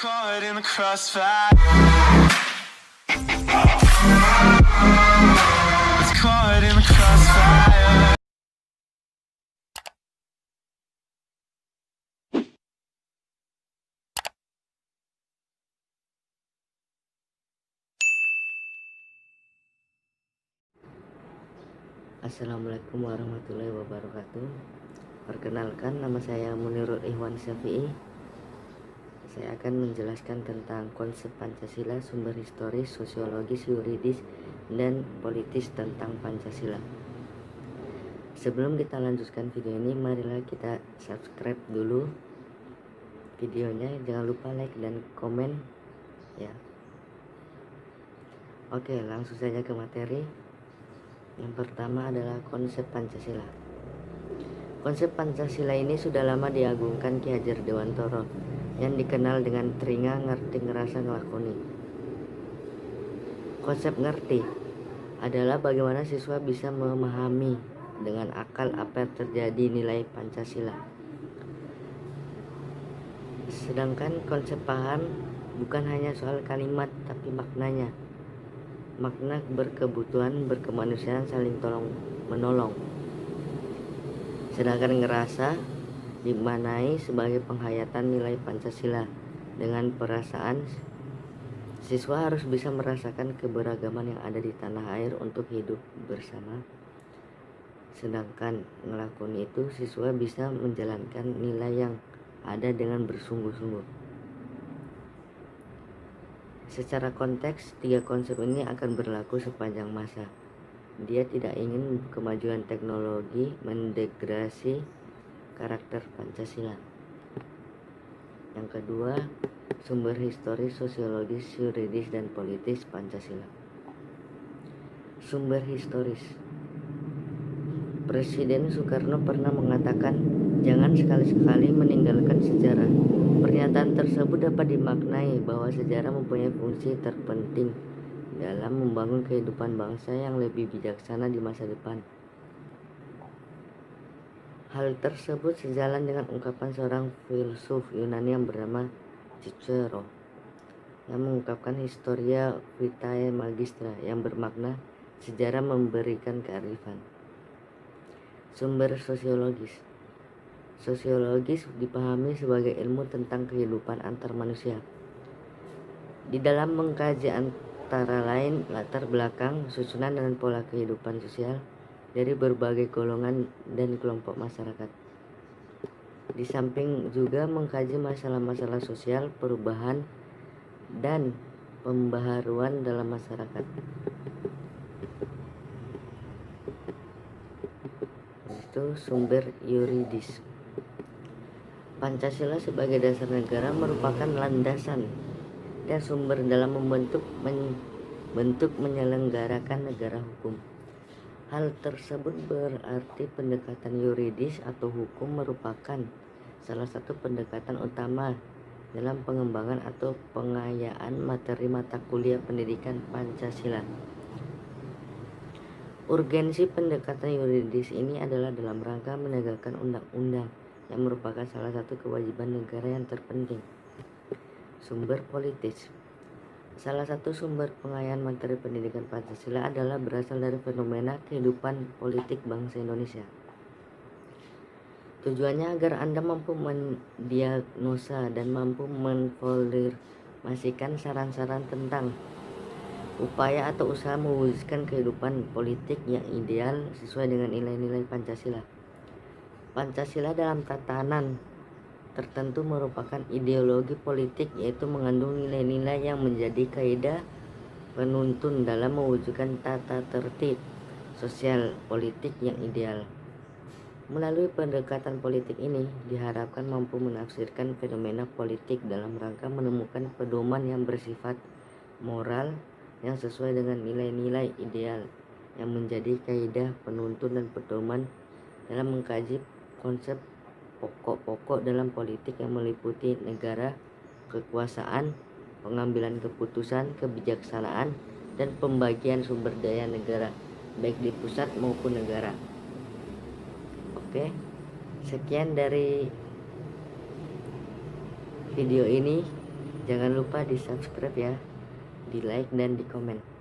Caught in the crossfire. It's caught in the crossfire. Assalamualaikum warahmatullahi wabarakatuh. Perkenalkan, nama saya Munirul Ihwan Syafi'i. Saya akan menjelaskan tentang konsep Pancasila, sumber historis, sosiologis, yuridis, dan politis tentang Pancasila. Sebelum kita lanjutkan video ini, marilah kita subscribe dulu videonya. Jangan lupa like dan komen ya. Oke, langsung saja ke materi. Yang pertama adalah konsep Pancasila. Konsep Pancasila ini sudah lama diagungkan Ki Hajar Dewantara yang dikenal dengan teringa, ngerti, ngerasa, ngelakoni. Konsep ngerti adalah bagaimana siswa bisa memahami dengan akal apa yang terjadi nilai Pancasila. Sedangkan konsep paham bukan hanya soal kalimat tapi maknanya. Makna berkebutuhan, berkemanusiaan, saling tolong menolong. Sedangkan ngerasa dimaknai sebagai penghayatan nilai Pancasila. Dengan perasaan, siswa harus bisa merasakan keberagaman yang ada di tanah air untuk hidup bersama. Sedangkan ngelakoni itu, siswa bisa menjalankan nilai yang ada dengan bersungguh-sungguh. Secara konteks, tiga konsep ini akan berlaku sepanjang masa. Dia tidak ingin kemajuan teknologi mendegradasi karakter Pancasila. Yang kedua, sumber historis, sosiologis, yuridis, dan politis Pancasila. Sumber historis. Presiden Soekarno pernah mengatakan, jangan sekali-sekali meninggalkan sejarah. Pernyataan tersebut dapat dimaknai bahwa sejarah mempunyai fungsi terpenting dalam membangun kehidupan bangsa yang lebih bijaksana di masa depan. Hal tersebut sejalan dengan ungkapan seorang filsuf Yunani yang bernama Cicero yang mengungkapkan Historia Vitae Magistra yang bermakna sejarah memberikan kearifan. Sumber sosiologis. Sosiologis dipahami sebagai ilmu tentang kehidupan antar manusia. Di dalam mengkaji antara lain latar belakang, susunan, dan pola kehidupan sosial dari berbagai golongan dan kelompok masyarakat. Di samping juga mengkaji masalah-masalah sosial, perubahan, dan pembaharuan dalam masyarakat. Itu sumber yuridis. Pancasila sebagai dasar negara merupakan landasan dan sumber dalam membentuk menyelenggarakan negara hukum. Hal tersebut berarti pendekatan yuridis atau hukum merupakan salah satu pendekatan utama dalam pengembangan atau pengayaan materi mata kuliah pendidikan Pancasila. Urgensi pendekatan yuridis ini adalah dalam rangka menegakkan undang-undang yang merupakan salah satu kewajiban negara yang terpenting. Sumber politis. Salah satu sumber pengayaan materi pendidikan Pancasila adalah berasal dari fenomena kehidupan politik bangsa Indonesia. Tujuannya agar Anda mampu mendiagnosa dan mampu menformulasikan saran-saran tentang upaya atau usaha mewujudkan kehidupan politik yang ideal sesuai dengan nilai-nilai Pancasila. Pancasila dalam tatanan tertentu merupakan ideologi politik, yaitu mengandung nilai-nilai yang menjadi kaidah penuntun dalam mewujudkan tata tertib sosial politik yang ideal. Melalui pendekatan politik ini diharapkan mampu menafsirkan fenomena politik dalam rangka menemukan pedoman yang bersifat moral yang sesuai dengan nilai-nilai ideal yang menjadi kaidah penuntun dan pedoman dalam mengkaji konsep pokok-pokok dalam politik yang meliputi negara, kekuasaan, pengambilan keputusan, kebijaksanaan, dan pembagian sumber daya negara, baik di pusat maupun negara. Oke, sekian dari video ini. Jangan lupa di subscribe ya, di like dan di komen.